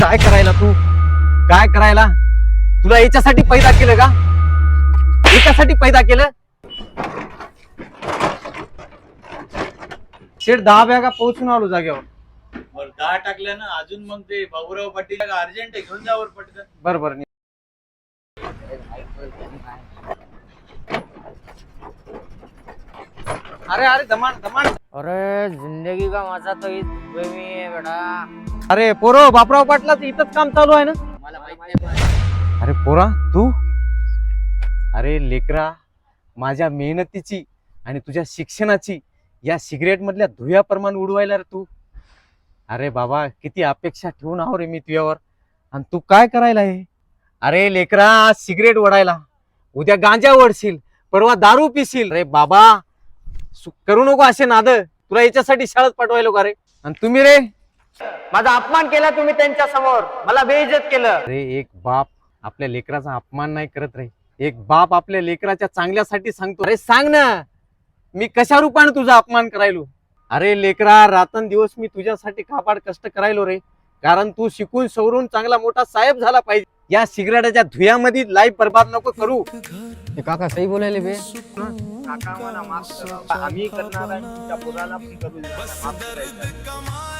काय करायला तू? काय करायला? तुला याच्यासाठी पैदा केलं का? याच्यासाठी पैदा केलं? शेठ 10 बॅगा पोहोचून आलो जागेवर. बर 10 टाकल्या ना अजून मग ते बाबूराव पाटील अर्जंट आहे घेऊन जावर पटकन. बरोबर. अरे अरे दमान दमान. अरे जिंदगी का मजा तो इस दुबई में है बेटा. अरे पोरो बापराव पाटलाच इथंच काम चालू आहे ना? मला माहित नाही. अरे पोरा तू? अरे लेकरा, माझ्या मेहनतीची आणि तुझ्या शिक्षणाची या सिगरेट मधल्या धुयाप्रमाणे उडवायला रे तू. अरे बाबा किती अपेक्षा ठेवून आहो रे मी तुझ्यावर, आणि तू काय करायला आहे? अरे लेकरा, आज सिगरेट ओढायला, उद्या गांजा ओढशील, परवा दारू पिशील. अरे बाबा करू नको असे नाद. तुला याच्यासाठी शाळेत पाठवायलो का रे? आणि तुम्ही रे, माझा अपमान केला तुम्ही त्यांच्या समोर, मला बेइज्जत केलं. अरे एक बाप आपल्या लेकराचा अपमान नाही करत रे. एक बाप आपल्या लेकराच्या चांगल्यासाठी सांगतो. अरे सांग ना, मी कशा रूपाने तुझा अपमान करायलो? अरे लेकरा, रात्रंदिवस मी तुझ्यासाठी काबाड कष्ट करायलो रे, कारण तू शिकून सवरून चांगला मोठा साहेब झाला पाहिजे. या सिगरेटच्या धुयामध्ये लाईफ बर्बाद नको करू. काका सही बोलायले बे. काका मला माफ करा. आम्ही करणार आहे, तुमच्या पोराला पण करू देणार. माफ करायचं.